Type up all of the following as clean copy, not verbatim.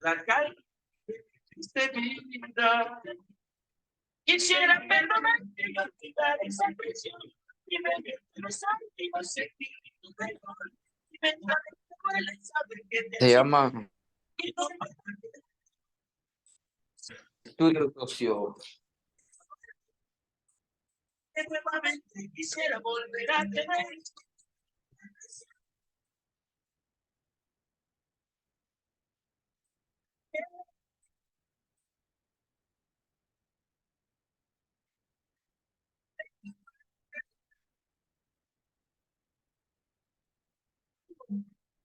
La calle de vida. Quisiera perdonarte y olvidar esa prisión. Y beber los antiguos sentimientos de dolor. Y vendrá de tu y saber que te Se llama y no Estudio Socio. nuevamente quisiera volver a tener.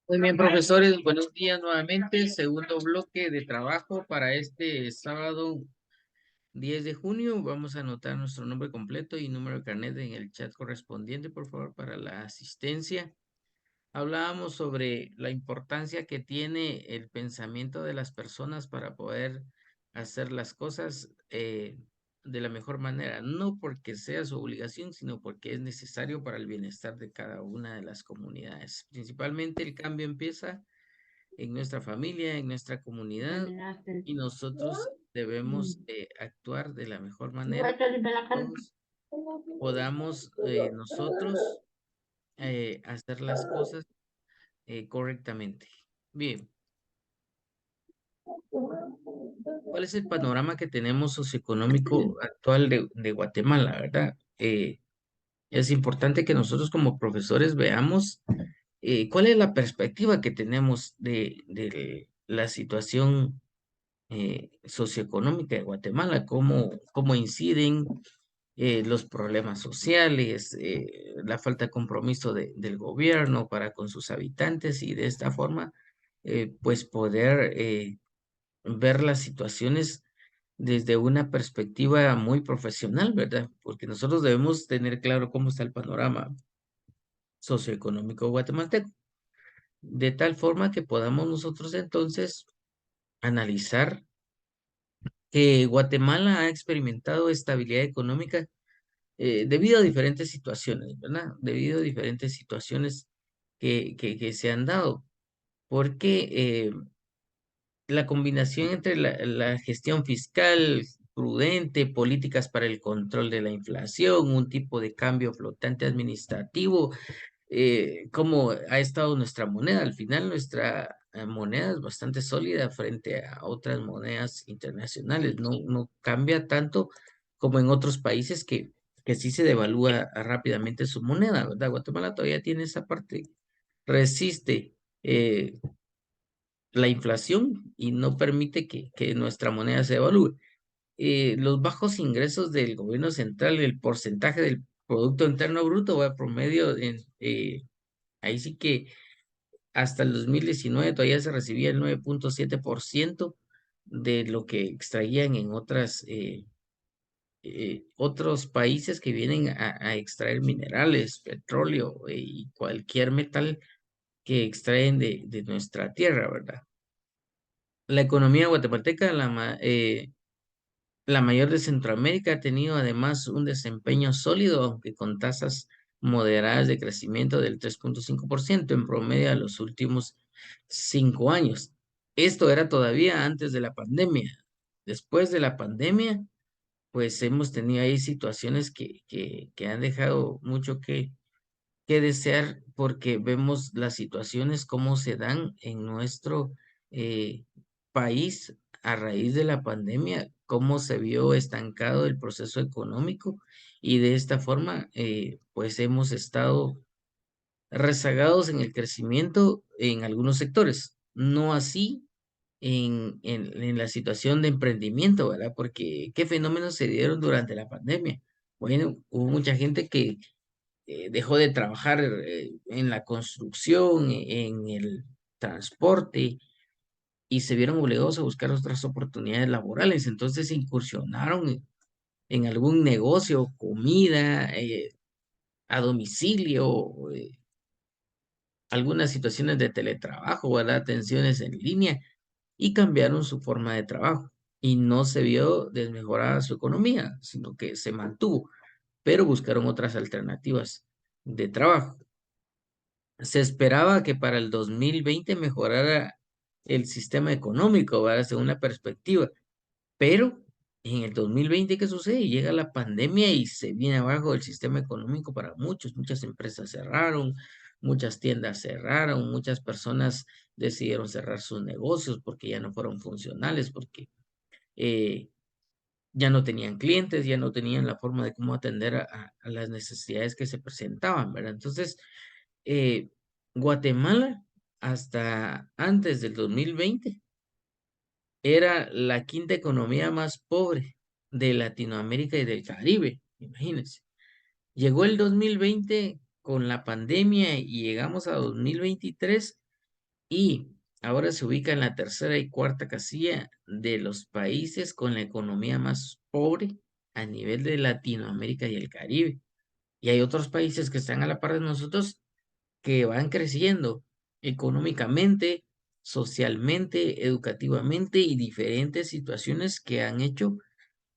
Muy bien, profesores, buenos días nuevamente. Segundo bloque de trabajo para este sábado 10 de junio. Vamos a anotar nuestro nombre completo y número de carnet en el chat correspondiente, por favor, para la asistencia. Hablábamos sobre la importancia que tiene el pensamiento de las personas para poder hacer las cosas de la mejor manera, no porque sea su obligación, sino porque es necesario para el bienestar de cada una de las comunidades. Principalmente el cambio empieza en nuestra familia, en nuestra comunidad, y nosotros debemos actuar de la mejor manera para que todos podamos nosotros hacer las cosas correctamente. Bien, ¿cuál es el panorama que tenemos socioeconómico actual de Guatemala, verdad? Es importante que nosotros como profesores veamos cuál es la perspectiva que tenemos de la situación socioeconómica de Guatemala, cómo inciden los problemas sociales, la falta de compromiso del gobierno para con sus habitantes y de esta forma, pues poder ver las situaciones desde una perspectiva muy profesional, ¿verdad? Porque nosotros debemos tener claro cómo está el panorama socioeconómico guatemalteco, de tal forma que podamos nosotros entonces analizar que Guatemala ha experimentado estabilidad económica debido a diferentes situaciones, ¿verdad? Debido a diferentes situaciones que se han dado, porque la combinación entre la gestión fiscal prudente, políticas para el control de la inflación, un tipo de cambio flotante administrativo, cómo ha estado nuestra moneda. Al final, nuestra moneda es bastante sólida frente a otras monedas internacionales. No cambia tanto como en otros países que sí se devalúa rápidamente su moneda, ¿verdad? Guatemala todavía tiene esa parte, resiste la inflación y no permite que nuestra moneda se devalúe. Los bajos ingresos del gobierno central, el porcentaje del Producto Interno Bruto va a promedio ahí sí que hasta el 2019 todavía se recibía el 9.7% de lo que extraían en otros países que vienen a extraer minerales, petróleo y cualquier metal que extraen de nuestra tierra, ¿verdad? La economía guatemalteca, la mayor de Centroamérica, ha tenido además un desempeño sólido, aunque con tasas moderadas de crecimiento del 3.5% en promedio a los últimos 5 años. Esto era todavía antes de la pandemia. Después de la pandemia, pues hemos tenido ahí situaciones que han dejado mucho que desear porque vemos las situaciones cómo se dan en nuestro eh, país a raíz de la pandemia, cómo se vio estancado el proceso económico y de esta forma pues hemos estado rezagados en el crecimiento en algunos sectores, no así en la situación de emprendimiento, ¿verdad? Porque ¿qué fenómenos se dieron durante la pandemia? Bueno, hubo mucha gente que dejó de trabajar en la construcción, en el transporte y se vieron obligados a buscar otras oportunidades laborales. Entonces se incursionaron en algún negocio, comida, a domicilio, algunas situaciones de teletrabajo, ¿verdad? Atenciones en línea y cambiaron su forma de trabajo. Y no se vio desmejorada su economía, sino que se mantuvo, pero buscaron otras alternativas. de trabajo. Se esperaba que para el 2020 mejorara el sistema económico, ¿verdad? Según la perspectiva, pero en el 2020, ¿qué sucede? Llega la pandemia y se viene abajo el sistema económico para muchas empresas cerraron, muchas tiendas cerraron, muchas personas decidieron cerrar sus negocios porque ya no fueron funcionales, porque eh, ya no tenían clientes, ya no tenían la forma de cómo atender a las necesidades que se presentaban, ¿verdad? Entonces, eh, Guatemala, hasta antes del 2020, era la quinta economía más pobre de Latinoamérica y del Caribe, imagínense. Llegó el 2020 con la pandemia y llegamos a 2023 y ahora se ubica en la tercera y cuarta casilla de los países con la economía más pobre a nivel de Latinoamérica y el Caribe. Y hay otros países que están a la par de nosotros que van creciendo económicamente, socialmente, educativamente y diferentes situaciones que han hecho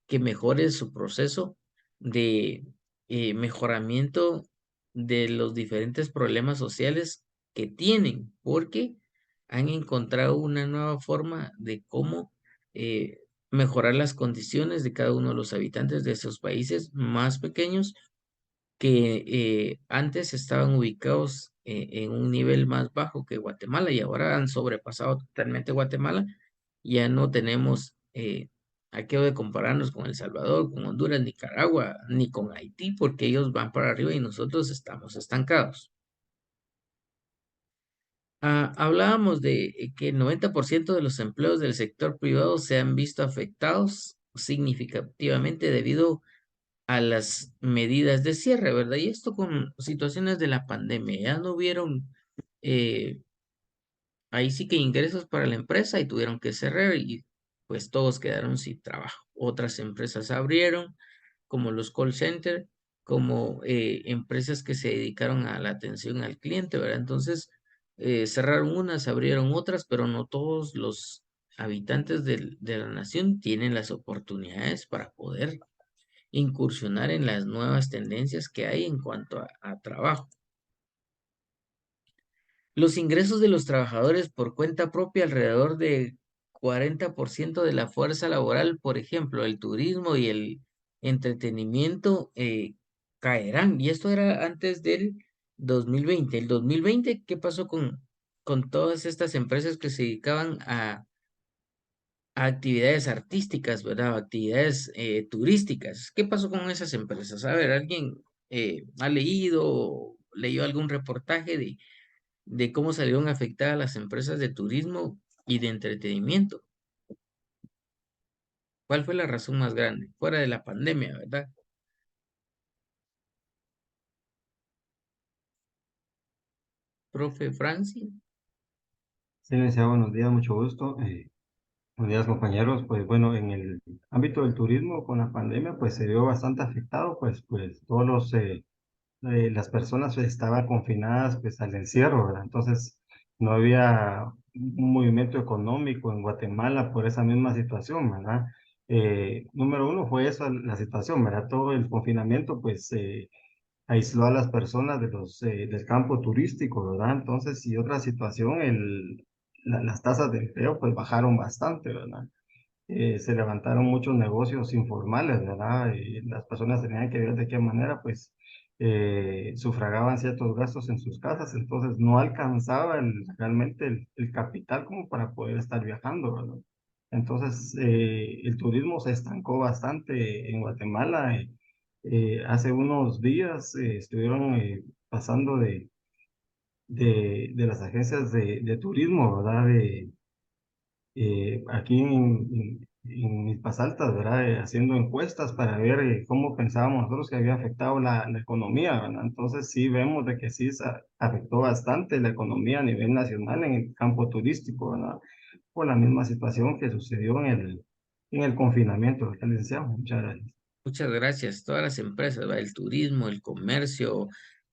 que mejore su proceso de mejoramiento de los diferentes problemas sociales que tienen, porque han encontrado una nueva forma de cómo eh, mejorar las condiciones de cada uno de los habitantes de esos países más pequeños que antes estaban ubicados en un nivel más bajo que Guatemala y ahora han sobrepasado totalmente Guatemala. Ya no tenemos aquello de compararnos con El Salvador, con Honduras, Nicaragua, ni con Haití, porque ellos van para arriba y nosotros estamos estancados. Hablábamos de que el 90% de los empleos del sector privado se han visto afectados significativamente debido a las medidas de cierre, ¿verdad? Y esto con situaciones de la pandemia, ya no hubieron, eh, ahí sí que ingresos para la empresa y tuvieron que cerrar y pues todos quedaron sin trabajo. Otras empresas abrieron, como los call centers, como empresas que se dedicaron a la atención al cliente, ¿verdad? Entonces, cerraron unas, abrieron otras, pero no todos los habitantes de la nación tienen las oportunidades para poder incursionar en las nuevas tendencias que hay en cuanto a trabajo. Los ingresos de los trabajadores por cuenta propia, alrededor de 40% de la fuerza laboral, por ejemplo, el turismo y el entretenimiento, caerán. Y esto era antes del 2020. El 2020, ¿qué pasó con todas estas empresas que se dedicaban a actividades artísticas, ¿verdad? Actividades turísticas? ¿Qué pasó con esas empresas? A ver, ¿alguien ha leído o leyó algún reportaje de cómo salieron afectadas las empresas de turismo y de entretenimiento? ¿Cuál fue la razón más grande? Fuera de la pandemia, ¿verdad? Profe Franci. Sí, licenciado, buenos días, mucho gusto. Buenos días, compañeros. Pues bueno, en el ámbito del turismo con la pandemia, pues se vio bastante afectado, pues todos las personas pues, estaban confinadas pues al encierro, ¿verdad? Entonces no había un movimiento económico en Guatemala por esa misma situación, ¿verdad? Número uno fue esa la situación, ¿verdad? Todo el confinamiento pues aisló a las personas del campo turístico, ¿verdad? Entonces, y otra situación, las tasas de empleo pues bajaron bastante, ¿verdad? Se levantaron muchos negocios informales, ¿verdad? Y las personas tenían que ver de qué manera, pues, sufragaban ciertos gastos en sus casas, entonces no alcanzaba realmente el capital como para poder estar viajando, ¿verdad? Entonces, el turismo se estancó bastante en Guatemala. Hace unos días estuvieron pasando de las agencias de turismo, ¿verdad? Aquí en Milpas Altas, ¿verdad? Haciendo encuestas para ver cómo pensábamos nosotros que había afectado la economía, ¿verdad? Entonces sí vemos de que sí afectó bastante la economía a nivel nacional en el campo turístico, ¿verdad? Por la misma situación que sucedió en el confinamiento, ¿verdad, licenciado? Muchas gracias. Muchas gracias. Todas las empresas, ¿va? El turismo, el comercio,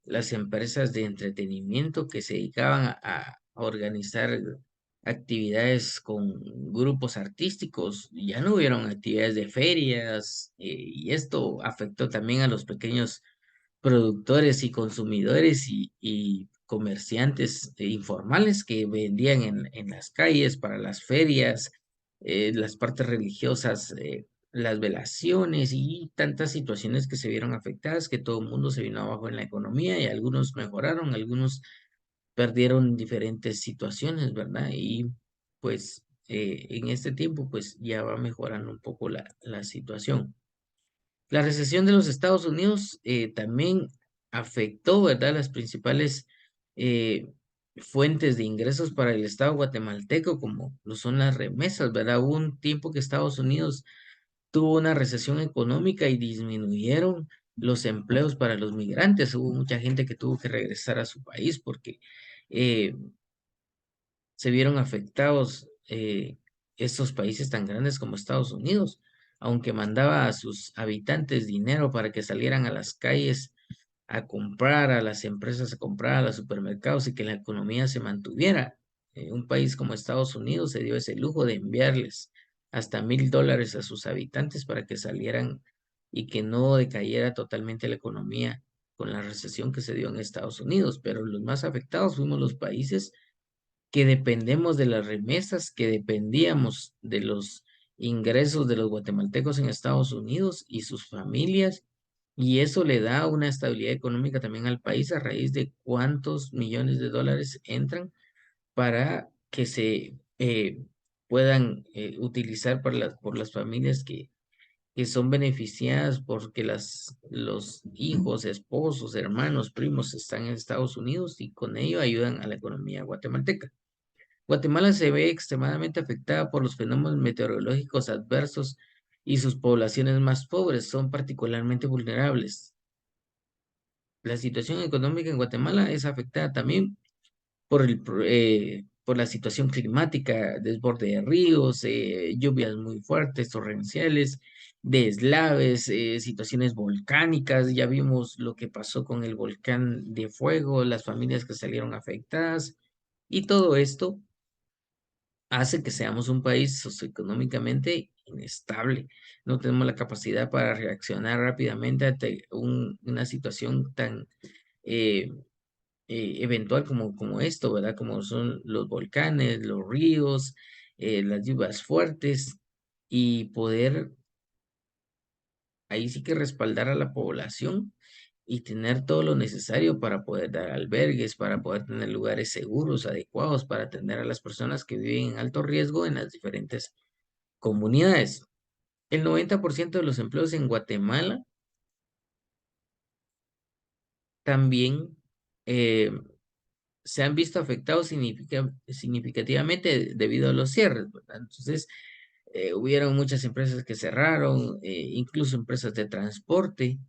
las empresas de entretenimiento que se dedicaban a organizar actividades con grupos artísticos, ya no hubieron actividades de ferias, y esto afectó también a los pequeños productores y consumidores y comerciantes informales que vendían en las calles para las ferias, las partes religiosas, las velaciones y tantas situaciones que se vieron afectadas que todo el mundo se vino abajo en la economía y algunos mejoraron, algunos perdieron diferentes situaciones, ¿verdad? Y pues en este tiempo pues ya va mejorando un poco la situación. La recesión de los Estados Unidos también afectó, ¿verdad? Las principales eh, fuentes de ingresos para el Estado guatemalteco, como lo son las remesas, ¿verdad? Hubo un tiempo que Estados Unidos tuvo una recesión económica y disminuyeron los empleos para los migrantes. Hubo mucha gente que tuvo que regresar a su país porque eh, se vieron afectados estos países tan grandes como Estados Unidos, aunque mandaba a sus habitantes dinero para que salieran a las calles a comprar, a las empresas a comprar, a los supermercados y que la economía se mantuviera. Un país como Estados Unidos se dio ese lujo de enviarles hasta $1,000 a sus habitantes para que salieran y que no decayera totalmente la economía con la recesión que se dio en Estados Unidos. Pero los más afectados fuimos los países que dependemos de las remesas, que dependíamos de los ingresos de los guatemaltecos en Estados Unidos y sus familias, y eso le da una estabilidad económica también al país a raíz de cuántos millones de dólares entran para que se puedan utilizar por las familias que son beneficiadas porque los hijos, esposos, hermanos, primos están en Estados Unidos y con ello ayudan a la economía guatemalteca. Guatemala se ve extremadamente afectada por los fenómenos meteorológicos adversos y sus poblaciones más pobres son particularmente vulnerables. La situación económica en Guatemala es afectada también por la situación climática, desborde de ríos, lluvias muy fuertes, torrenciales, deslaves, situaciones volcánicas. Ya vimos lo que pasó con el volcán de fuego, las familias que salieron afectadas y todo esto hace que seamos un país socioeconómicamente inestable. No tenemos la capacidad para reaccionar rápidamente ante una situación tan eh, eventual como esto, ¿verdad? Como son los volcanes, los ríos, las lluvias fuertes y poder ahí sí que respaldar a la población y tener todo lo necesario para poder dar albergues, para poder tener lugares seguros, adecuados, para atender a las personas que viven en alto riesgo en las diferentes comunidades. El 90% de los empleos en Guatemala también eh, se han visto afectados significativamente debido a los cierres, ¿verdad? Entonces, hubieron muchas empresas que cerraron, incluso empresas de transporte,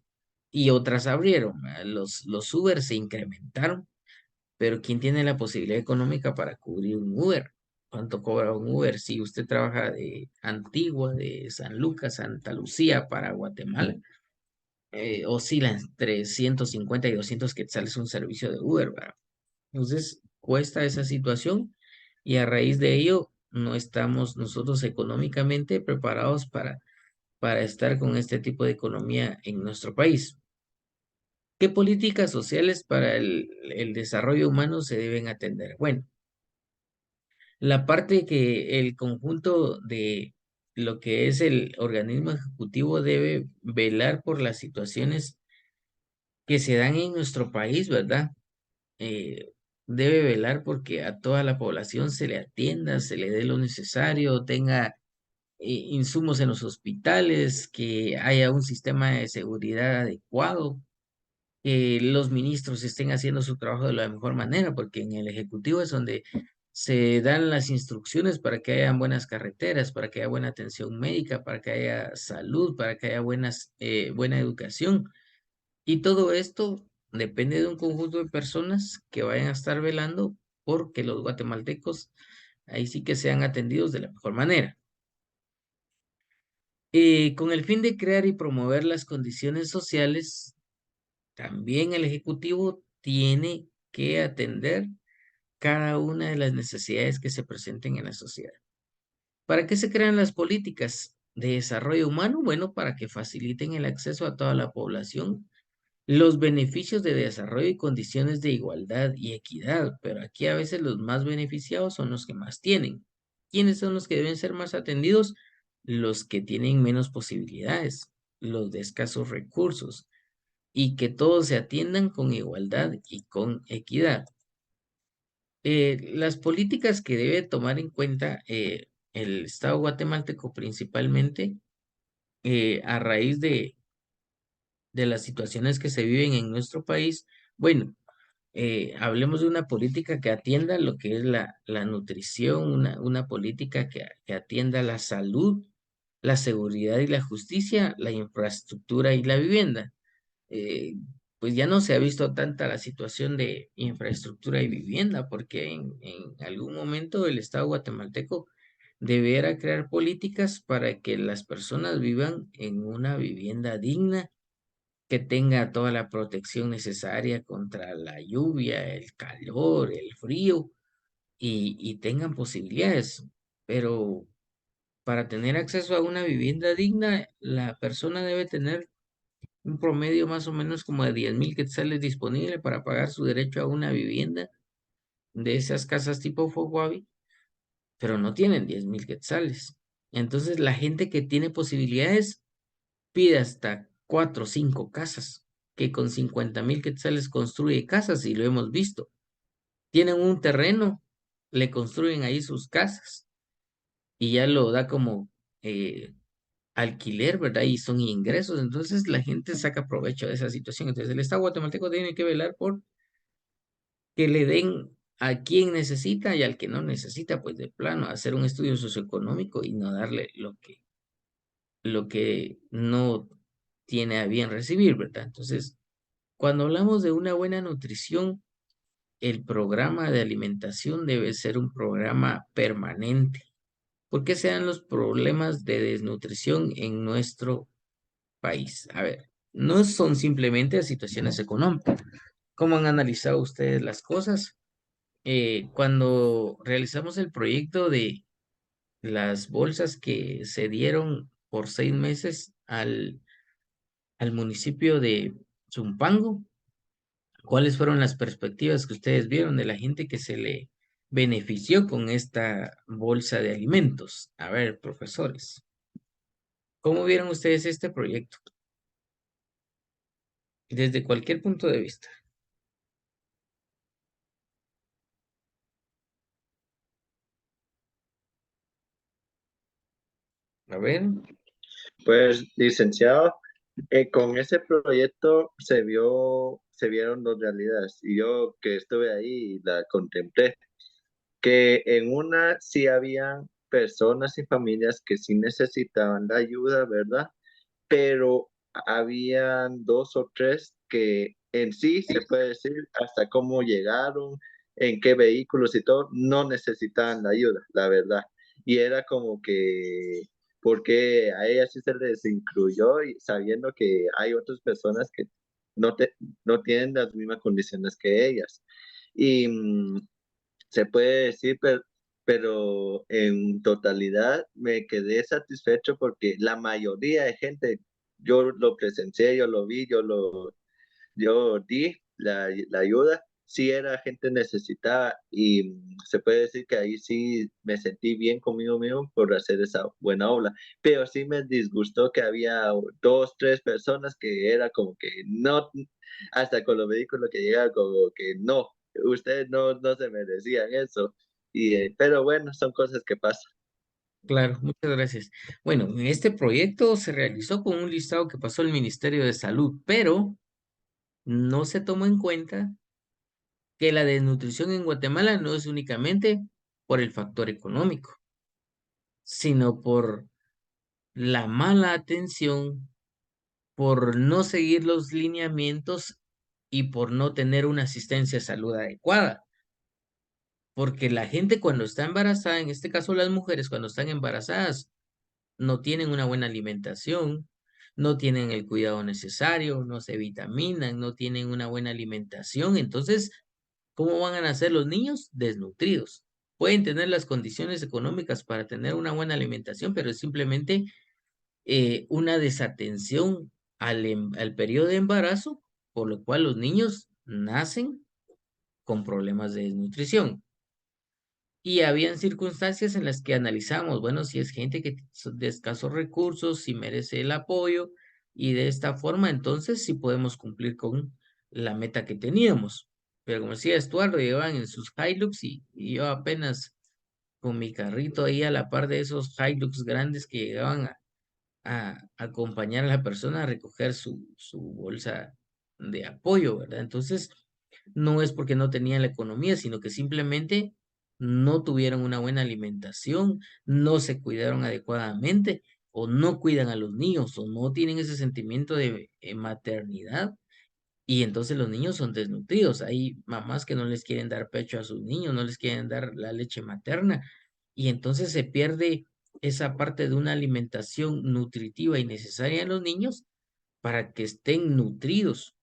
y otras abrieron, ¿verdad? Los Uber se incrementaron, pero ¿quién tiene la posibilidad económica para cubrir un Uber? ¿Cuánto cobra un Uber? Si usted trabaja de Antigua, de San Lucas, Santa Lucía para Guatemala, oscila entre 150 y 200 quetzales un servicio de Uber, ¿verdad? Entonces, cuesta esa situación y a raíz de ello no estamos nosotros económicamente preparados para estar con este tipo de economía en nuestro país. ¿Qué políticas sociales para el desarrollo humano se deben atender? Bueno, la parte que el conjunto de lo que es el organismo ejecutivo debe velar por las situaciones que se dan en nuestro país, ¿verdad? eh, Debe velar porque a toda la población se le atienda, se le dé lo necesario, tenga insumos en los hospitales, que haya un sistema de seguridad adecuado, que los ministros estén haciendo su trabajo de la mejor manera, porque en el Ejecutivo es donde se dan las instrucciones para que haya buenas carreteras, para que haya buena atención médica, para que haya salud, para que haya buena educación. Y todo esto depende de un conjunto de personas que vayan a estar velando porque los guatemaltecos ahí sí que sean atendidos de la mejor manera. Con el fin de crear y promover las condiciones sociales, también el Ejecutivo tiene que atender cada una de las necesidades que se presenten en la sociedad. ¿Para qué se crean las políticas de desarrollo humano? Bueno, para que faciliten el acceso a toda la población los beneficios de desarrollo y condiciones de igualdad y equidad, pero aquí a veces los más beneficiados son los que más tienen. ¿Quiénes son los que deben ser más atendidos? Los que tienen menos posibilidades, los de escasos recursos, y que todos se atiendan con igualdad y con equidad. Las políticas que debe tomar en cuenta el Estado guatemalteco principalmente a raíz de las situaciones que se viven en nuestro país, bueno, hablemos de una política que atienda lo que es la nutrición, una política que atienda la salud, la seguridad y la justicia, la infraestructura y la vivienda. Eh, pues ya no se ha visto tanta la situación de infraestructura y vivienda, porque en algún momento el Estado guatemalteco deberá crear políticas para que las personas vivan en una vivienda digna que tenga toda la protección necesaria contra la lluvia, el calor, el frío y tengan posibilidades. Pero para tener acceso a una vivienda digna, la persona debe tener un promedio más o menos como de 10,000 quetzales disponible para pagar su derecho a una vivienda de esas casas tipo Foguavi, pero no tienen 10,000 quetzales. Entonces la gente que tiene posibilidades pide hasta 4 o 5 casas, que con 50,000 quetzales construye casas y lo hemos visto. Tienen un terreno, le construyen ahí sus casas y ya lo da como alquiler, ¿verdad? Y son ingresos. Entonces la gente saca provecho de esa situación. Entonces el Estado guatemalteco tiene que velar por que le den a quien necesita y al que no necesita, pues de plano, hacer un estudio socioeconómico y no darle lo que no tiene a bien recibir, ¿verdad? Entonces, cuando hablamos de una buena nutrición, el programa de alimentación debe ser un programa permanente. ¿Por qué se dan los problemas de desnutrición en nuestro país? A ver, no son simplemente situaciones económicas. ¿Cómo han analizado ustedes las cosas? Cuando realizamos el proyecto de las bolsas que se dieron por 6 meses al municipio de Zumpango, ¿cuáles fueron las perspectivas que ustedes vieron de la gente que se le benefició con esta bolsa de alimentos? A ver, profesores, ¿cómo vieron ustedes este proyecto? Desde cualquier punto de vista. A ver, Pues, licenciado, con ese proyecto se vieron dos realidades y yo que estuve ahí la contemplé, que en una sí había personas y familias que sí necesitaban la ayuda, ¿verdad? Pero habían dos o tres que en sí se puede decir hasta cómo llegaron, en qué vehículos y todo, no necesitaban la ayuda, la verdad. Y era como que, porque a ellas sí se les incluyó y sabiendo que hay otras personas que no, no tienen las mismas condiciones que ellas. Y se puede decir, pero en totalidad me quedé satisfecho porque la mayoría de gente, yo lo presencié, yo lo vi, yo di la ayuda, sí era gente necesitada y se puede decir que ahí sí me sentí bien conmigo mismo por hacer esa buena obra, pero sí me disgustó que había dos, tres personas que era como que no, hasta con los vehículos que llegaban como que no, ustedes no se merecían eso, pero bueno, son cosas que pasan. claro, muchas gracias. Bueno, este proyecto se realizó con un listado que pasó el Ministerio de Salud, pero no se tomó en cuenta que la desnutrición en Guatemala no es únicamente por el factor económico, sino por la mala atención, por no seguir los lineamientos y por no tener una asistencia de salud adecuada. Porque la gente cuando está embarazada, en este caso las mujeres cuando están embarazadas, no tienen una buena alimentación, no tienen el cuidado necesario, no se vitaminan, no tienen una buena alimentación. Entonces, ¿cómo van a nacer los niños? Desnutridos. Pueden tener las condiciones económicas para tener una buena alimentación, pero es simplemente una desatención al periodo de embarazo por lo cual los niños nacen con problemas de desnutrición. Y habían circunstancias en las que analizamos, bueno, si es gente que son de escasos recursos, si merece el apoyo, y de esta forma entonces sí podemos cumplir con la meta que teníamos. Pero como decía Estuardo, llevaban en sus Hilux y yo apenas con mi carrito ahí a la par de esos Hilux grandes que llegaban a acompañar a la persona a recoger su bolsa de apoyo, ¿verdad? Entonces, no es porque no tenían la economía, sino que simplemente no tuvieron una buena alimentación, no se cuidaron adecuadamente, o no cuidan a los niños, o no tienen ese sentimiento de maternidad, y entonces los niños son desnutridos. Hay mamás que no les quieren dar pecho a sus niños, no les quieren dar la leche materna, y entonces se pierde esa parte de una alimentación nutritiva y necesaria en los niños para que estén nutridos.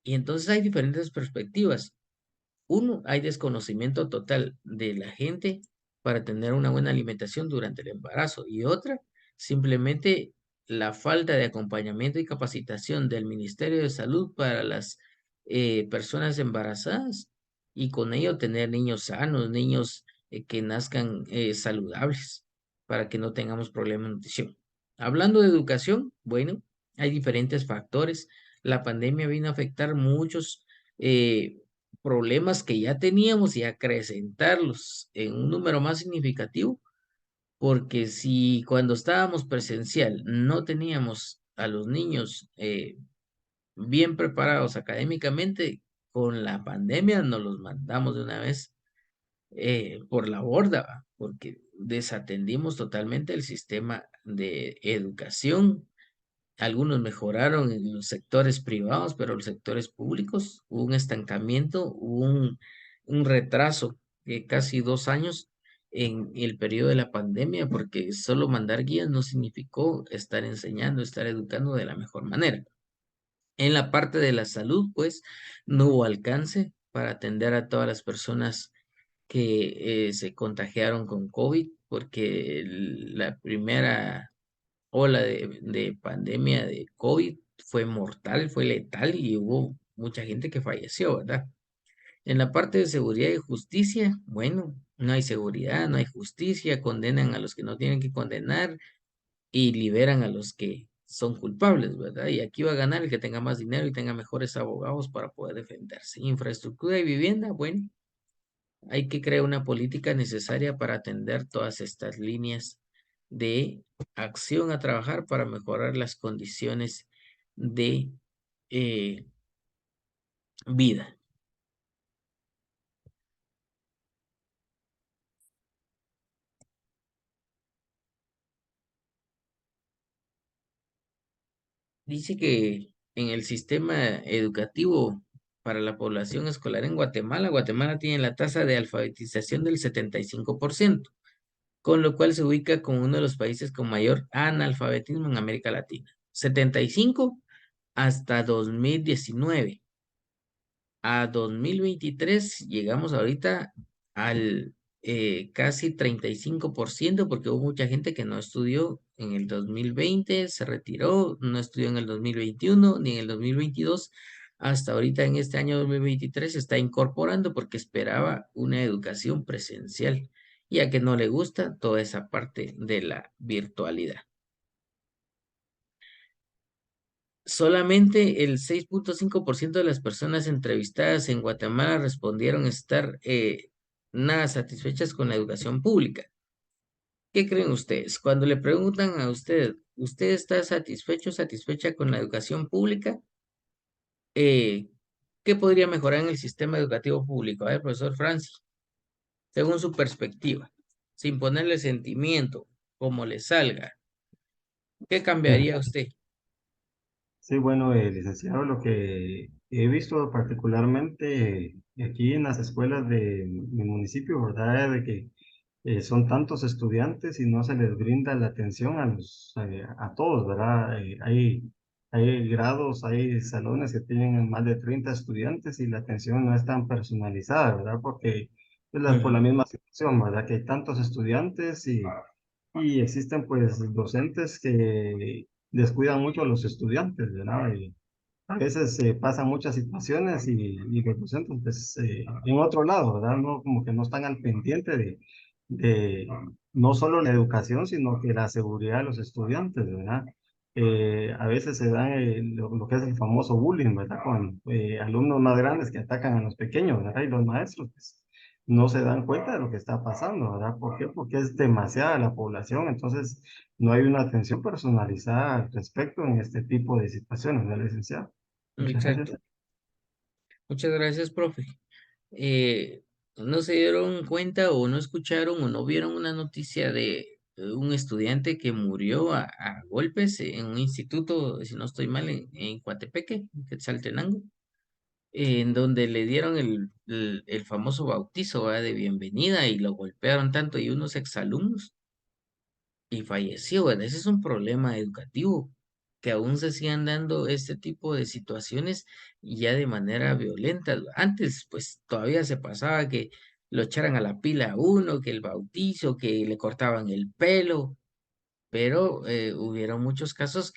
Y entonces hay diferentes perspectivas. Uno, hay desconocimiento total de la gente para tener una buena alimentación durante el embarazo. Y otra, simplemente la falta de acompañamiento y capacitación del Ministerio de Salud para las personas embarazadas y con ello tener niños sanos, niños que nazcan saludables para que no tengamos problemas de nutrición. Hablando de educación, bueno, hay diferentes factores. La pandemia vino a afectar muchos problemas que ya teníamos y acrecentarlos en un número más significativo, porque si cuando estábamos presencial no teníamos a los niños bien preparados académicamente, con la pandemia nos los mandamos de una vez por la borda, ¿va? Porque desatendimos totalmente el sistema de educación. Algunos mejoraron en los sectores privados, pero los sectores públicos hubo un estancamiento, hubo un retraso de casi 2 años en el periodo de la pandemia, porque solo mandar guías no significó estar enseñando, estar educando de la mejor manera. En la parte de la salud, pues, no hubo alcance para atender a todas las personas que se contagiaron con COVID, porque la primera ola de pandemia de COVID fue mortal, fue letal y hubo mucha gente que falleció, ¿verdad? En la parte de seguridad y justicia, bueno, no hay seguridad, no hay justicia, condenan a los que no tienen que condenar y liberan a los que son culpables, ¿verdad? Y aquí va a ganar el que tenga más dinero y tenga mejores abogados para poder defenderse. Infraestructura y vivienda, bueno, hay que crear una política necesaria para atender todas estas líneas de acción a trabajar para mejorar las condiciones de eh, vida. Dice que en el sistema educativo para la población escolar en Guatemala, Guatemala tiene la tasa de alfabetización del 75%, con lo cual se ubica como uno de los países con mayor analfabetismo en América Latina. 75 hasta 2019. A 2023 llegamos ahorita al casi 35%, porque hubo mucha gente que no estudió en el 2020, se retiró, no estudió en el 2021 ni en el 2022. Hasta ahorita en este año 2023 se está incorporando porque esperaba una educación presencial, ya que no le gusta toda esa parte de la virtualidad. Solamente el 6.5% de las personas entrevistadas en Guatemala respondieron estar nada satisfechas con la educación pública. ¿Qué creen ustedes? Cuando le preguntan a usted, ¿usted está satisfecho, satisfecha con la educación pública? Eh, ¿Qué podría mejorar en el sistema educativo público? A ver, profesor Francis, según su perspectiva, sin ponerle sentimiento, como le salga, ¿qué cambiaría usted? Sí, bueno, licenciado, lo que he visto particularmente aquí en las escuelas de mi municipio, ¿verdad? De que son tantos estudiantes y no se les brinda la atención a todos, ¿verdad? Hay grados, hay salones que tienen más de 30 estudiantes y la atención no es tan personalizada, ¿verdad? Porque pues, por la Ujú, misma situación, ¿verdad? Que hay tantos estudiantes y existen pues docentes que descuidan mucho a los estudiantes, ¿verdad? a veces pasan muchas situaciones y los docentes, pues, en otro lado, ¿verdad? No, como que no están al pendiente de no solo la educación, sino que la seguridad de los estudiantes, ¿verdad? A veces se da lo que es el famoso bullying, ¿verdad? Con alumnos más grandes que atacan a los pequeños, ¿verdad? Y los maestros, pues, no se dan cuenta de lo que está pasando, ¿verdad? ¿Por qué? Porque es demasiada la población, entonces no hay una atención personalizada al respecto en este tipo de situaciones, ¿verdad, licenciado? Muchas Exacto. gracias. Muchas gracias, profe. Eh, ¿No se dieron cuenta o no escucharon o no vieron una noticia de un estudiante que murió a golpes en un instituto, si no estoy mal, en Coatepeque, en Quetzaltenango, en donde le dieron el famoso bautizo, ¿verdad?, de bienvenida y lo golpearon tanto y unos exalumnos y falleció, ¿verdad? Ese es un problema educativo, que aún se sigan dando este tipo de situaciones ya de manera violenta. Antes, pues todavía se pasaba que lo echaran a la pila a uno, que el bautizo, que le cortaban el pelo, pero hubieron muchos casos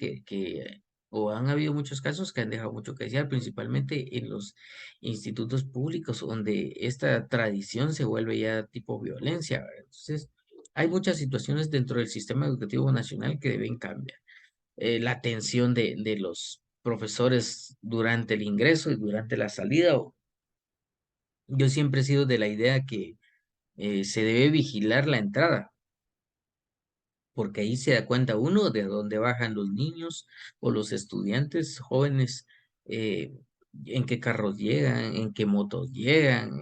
o han habido muchos casos que han dejado mucho que desear, principalmente en los institutos públicos, donde esta tradición se vuelve ya tipo violencia, ¿verdad? Entonces, hay muchas situaciones dentro del sistema educativo nacional que deben cambiar. La atención de los profesores durante el ingreso y durante la salida. Yo siempre he sido de la idea que se debe vigilar la entrada, porque ahí se da cuenta uno de dónde bajan los niños o los estudiantes jóvenes, eh, en qué carros llegan, en qué motos llegan,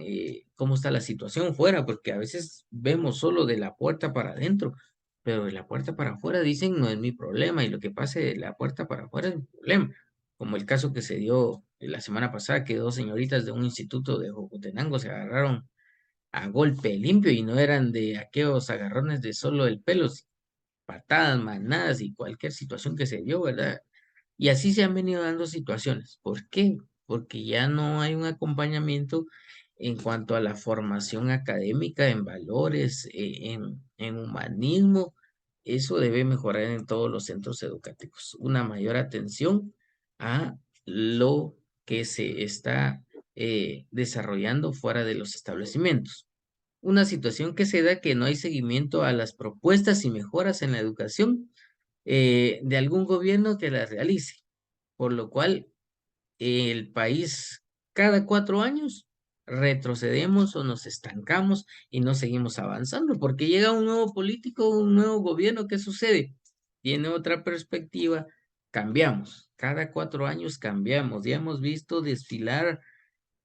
cómo está la situación fuera, porque a veces vemos solo de la puerta para adentro, pero de la puerta para afuera dicen no es mi problema y lo que pase de la puerta para afuera es mi problema, como el caso que se dio la semana pasada, que dos señoritas de un instituto de Jocotenango se agarraron a golpe limpio y no eran de aquellos agarrones de solo el pelo, patadas, manadas y cualquier situación que se dio, ¿verdad? Y así se han venido dando situaciones. ¿Por qué? Porque ya no hay un acompañamiento en cuanto a la formación académica, en valores, en humanismo. Eso debe mejorar en todos los centros educativos. Una mayor atención a lo que se está desarrollando fuera de los establecimientos. Una situación que se da que no hay seguimiento a las propuestas y mejoras en la educación de algún gobierno que las realice, por lo cual el país cada 4 años retrocedemos o nos estancamos y no seguimos avanzando, porque llega un nuevo político, un nuevo gobierno, ¿qué sucede? Tiene otra perspectiva, cambiamos, cada 4 años cambiamos, ya hemos visto desfilar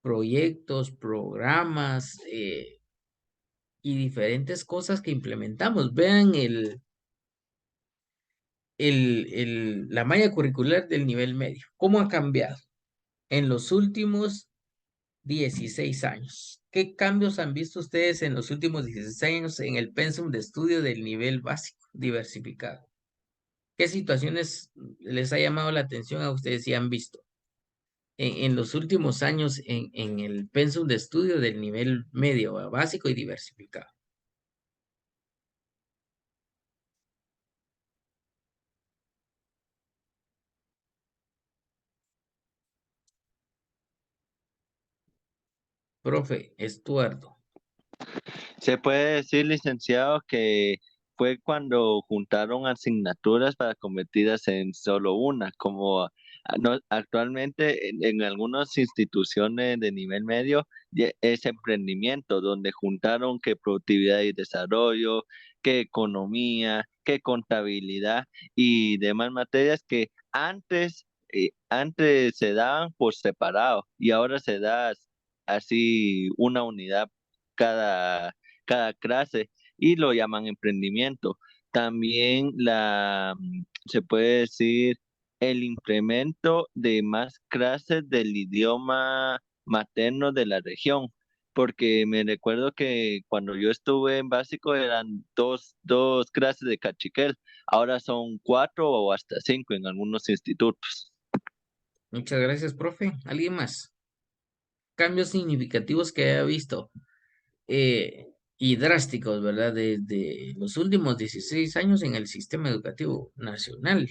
proyectos, programas, y diferentes cosas que implementamos. Vean la malla curricular del nivel medio, cómo ha cambiado en los últimos 16 años. ¿Qué cambios han visto ustedes en los últimos 16 años en el pensum de estudio del nivel básico diversificado? ¿Qué situaciones les ha llamado la atención a ustedes y han visto en los últimos años en el pensum de estudio del nivel medio, básico y diversificado? Profe Estuardo. Se puede decir, licenciado, que fue cuando juntaron asignaturas para convertirlas en solo una, como actualmente en algunas instituciones de nivel medio es emprendimiento, donde juntaron que productividad y desarrollo, que economía, que contabilidad y demás materias que antes se daban por separado y ahora se da así una unidad cada clase y lo llaman emprendimiento. También se puede decir el incremento de más clases del idioma materno de la región, porque me recuerdo que cuando yo estuve en básico eran dos clases de cachiquel, ahora son 4 o hasta 5 en algunos institutos. Muchas gracias, profe. ¿Alguien más? Cambios significativos que haya visto y drásticos, ¿verdad? Desde los últimos 16 años en el sistema educativo nacional.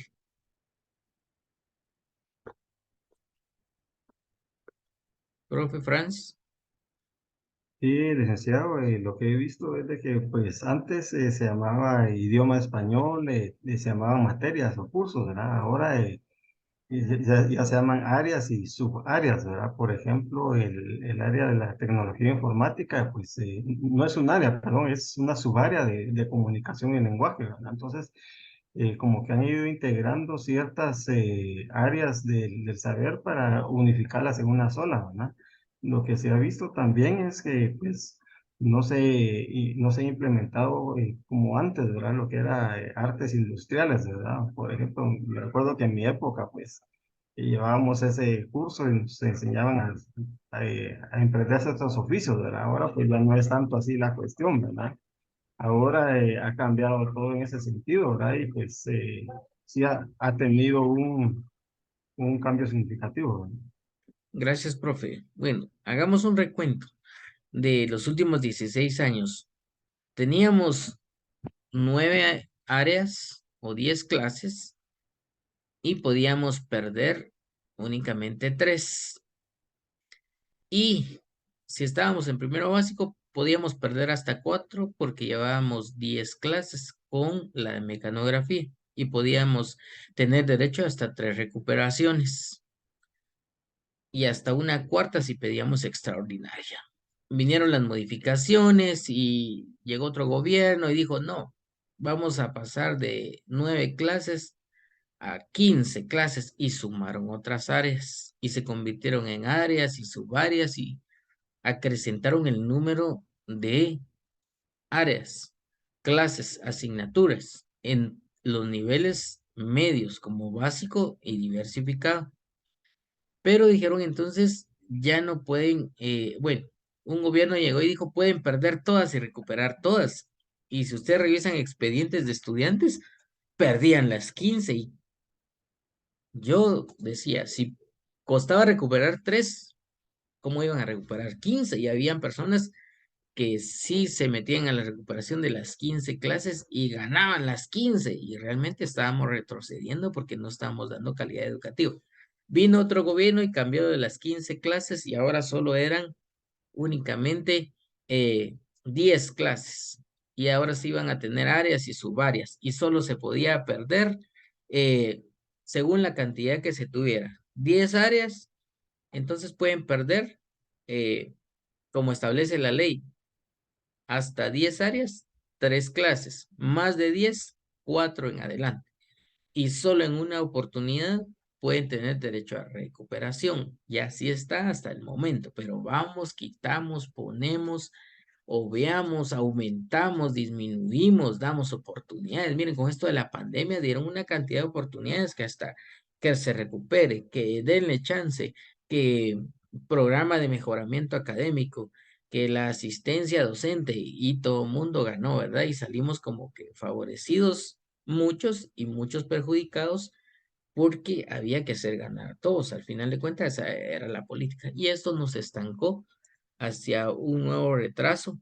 Profe Franz. Sí, licenciado, lo que he visto es de que pues antes se llamaba idioma español, se llamaban materias o cursos, ¿verdad? Ahora ya se llaman áreas y subáreas, ¿verdad? Por ejemplo, el área de la tecnología informática, pues no es un área, perdón, es una subárea de comunicación y lenguaje, ¿verdad? Entonces, como que han ido integrando ciertas áreas del saber para unificarlas en una sola, ¿verdad? Lo que se ha visto también es que, pues, no se ha implementado como antes, ¿verdad? Lo que era artes industriales, ¿verdad? Por ejemplo, me recuerdo que en mi época, pues, llevábamos ese curso y nos enseñaban a emprender ciertos oficios, ¿verdad? Ahora, pues, ya no es tanto así la cuestión, ¿verdad? Ahora ha cambiado todo en ese sentido, ¿verdad? Y pues sí ha tenido un cambio significativo, ¿verdad? Gracias, profe. Bueno, hagamos un recuento de los últimos 16 años. Teníamos 9 áreas o 10 clases y podíamos perder únicamente 3. Y si estábamos en primero básico, podíamos perder hasta 4 porque llevábamos 10 clases con la de mecanografía y podíamos tener derecho hasta 3 recuperaciones y hasta una cuarta si pedíamos extraordinaria. Vinieron las modificaciones y llegó otro gobierno y dijo, no, vamos a pasar de 9 clases a 15 clases y sumaron otras áreas y se convirtieron en áreas y subáreas y acrecentaron el número de áreas, clases, asignaturas en los niveles medios como básico y diversificado. Pero dijeron entonces ya no pueden, bueno, un gobierno llegó y dijo pueden perder todas y recuperar todas. Y si ustedes revisan expedientes de estudiantes, perdían las 15 y yo decía, si costaba recuperar 3, ¿cómo iban a recuperar 15? Y habían personas que sí se metían a la recuperación de las 15 clases y ganaban las 15 y realmente estábamos retrocediendo porque no estábamos dando calidad educativa. Vino otro gobierno y cambió de las 15 clases y ahora solo eran únicamente 10 clases y ahora sí iban a tener áreas y subáreas y solo se podía perder eh, según la cantidad que se tuviera. 10 áreas, entonces pueden perder como establece la ley hasta 10 áreas, 3 clases, más de 10, 4 en adelante. Y solo en una oportunidad pueden tener derecho a recuperación. Y así está hasta el momento, pero vamos, quitamos, ponemos, obviamos, aumentamos, disminuimos, damos oportunidades. Miren, con esto de la pandemia dieron una cantidad de oportunidades que hasta que se recupere, que denle chance, que programa de mejoramiento académico, que la asistencia docente y todo el mundo ganó, ¿verdad? Y salimos como que favorecidos muchos y muchos perjudicados porque había que hacer ganar a todos. Al final de cuentas, esa era la política. Y esto nos estancó hacia un nuevo retraso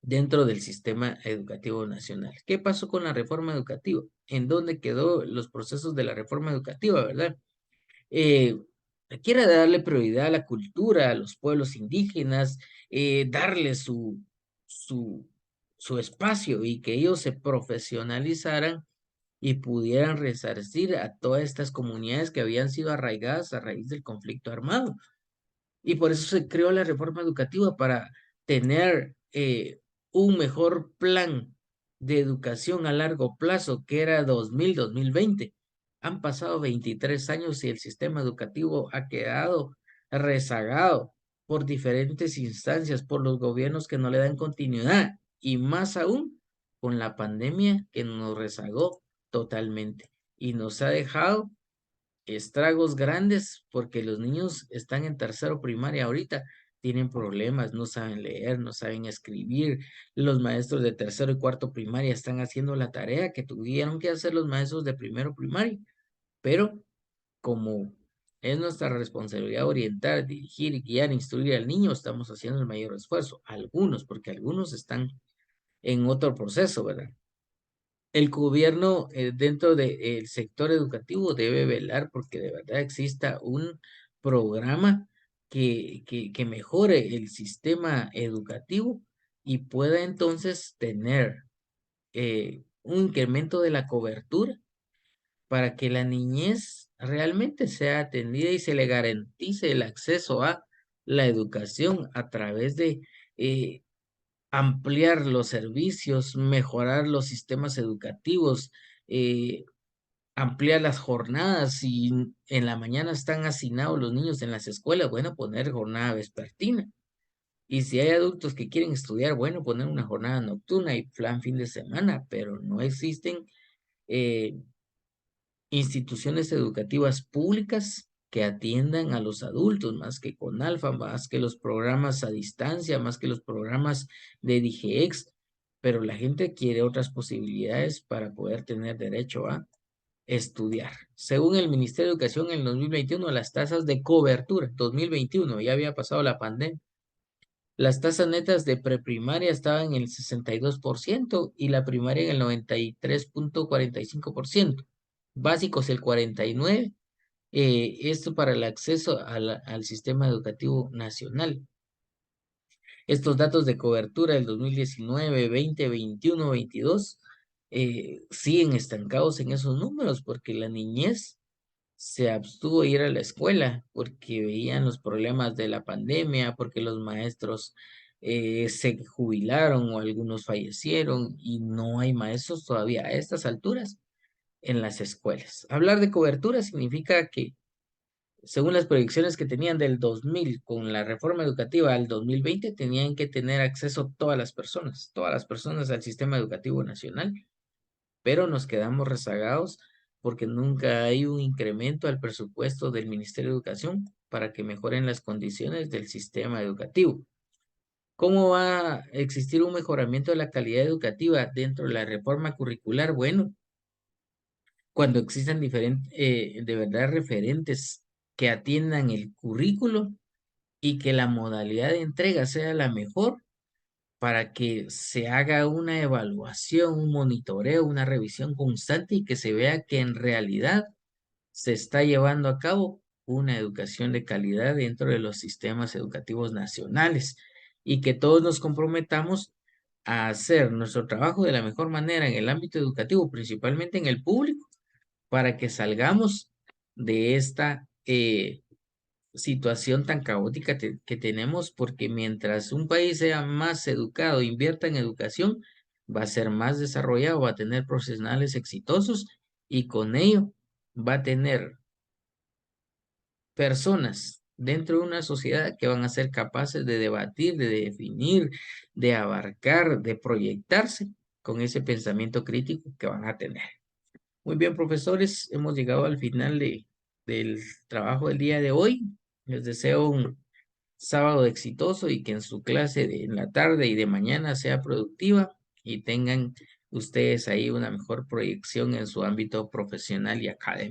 dentro del sistema educativo nacional. ¿Qué pasó con la reforma educativa? ¿En dónde quedó los procesos de la reforma educativa, verdad? Eh, Quiere darle prioridad a la cultura, a los pueblos indígenas, darle su, su espacio y que ellos se profesionalizaran y pudieran resarcir a todas estas comunidades que habían sido arraigadas a raíz del conflicto armado. Y por eso se creó la reforma educativa para tener un mejor plan de educación a largo plazo, que era 2000-2020. Han pasado 23 años y el sistema educativo ha quedado rezagado por diferentes instancias, por los gobiernos que no le dan continuidad y más aún con la pandemia que nos rezagó totalmente y nos ha dejado estragos grandes porque los niños están en tercero primaria ahorita, tienen problemas, no saben leer, no saben escribir. Los maestros de tercero y cuarto primaria están haciendo la tarea que tuvieron que hacer los maestros de primero primaria, pero como es nuestra responsabilidad orientar, dirigir, guiar, instruir al niño, estamos haciendo el mayor esfuerzo. Algunos, porque algunos están en otro proceso, ¿verdad? El gobierno dentro del sector educativo debe velar porque de verdad exista un programa que mejore el sistema educativo y pueda entonces tener un incremento de la cobertura para que la niñez realmente sea atendida y se le garantice el acceso a la educación a través de ampliar los servicios, mejorar los sistemas educativos, ampliar las jornadas. Si en la mañana están hacinados los niños en las escuelas, bueno, poner jornada vespertina. Y si hay adultos que quieren estudiar, bueno, poner una jornada nocturna y plan fin de semana, pero no existen instituciones educativas públicas que atiendan a los adultos, más que CONALFA, más que los programas a distancia, más que los programas de DIGEX, pero la gente quiere otras posibilidades para poder tener derecho a estudiar. Según el Ministerio de Educación, en el 2021, las tasas de cobertura, 2021, ya había pasado la pandemia, las tasas netas de preprimaria estaban en el 62% y la primaria en el 93.45%. Básicos el 49%. Esto para el acceso al sistema educativo nacional. Estos datos de cobertura del 2019, 20, 21, 22 siguen estancados en esos números porque la niñez se abstuvo de ir a la escuela porque veían los problemas de la pandemia, porque los maestros se jubilaron o algunos fallecieron y no hay maestros todavía a estas alturas en las escuelas. Hablar de cobertura significa que, según las proyecciones que tenían del 2000 con la reforma educativa al 2020, tenían que tener acceso todas las personas al sistema educativo nacional, pero nos quedamos rezagados porque nunca hay un incremento al presupuesto del Ministerio de Educación para que mejoren las condiciones del sistema educativo. ¿Cómo va a existir un mejoramiento de la calidad educativa dentro de la reforma curricular? Bueno, cuando existan de verdad referentes que atiendan el currículo y que la modalidad de entrega sea la mejor para que se haga una evaluación, un monitoreo, una revisión constante y que se vea que en realidad se está llevando a cabo una educación de calidad dentro de los sistemas educativos nacionales y que todos nos comprometamos a hacer nuestro trabajo de la mejor manera en el ámbito educativo, principalmente en el público, para que salgamos de esta situación tan caótica que tenemos, porque mientras un país sea más educado, invierta en educación, va a ser más desarrollado, va a tener profesionales exitosos y con ello va a tener personas dentro de una sociedad que van a ser capaces de debatir, de definir, de abarcar, de proyectarse con ese pensamiento crítico que van a tener. Muy bien, profesores, hemos llegado al final del trabajo del día de hoy. Les deseo un sábado exitoso y que en su clase en la tarde y de mañana sea productiva y tengan ustedes ahí una mejor proyección en su ámbito profesional y académico.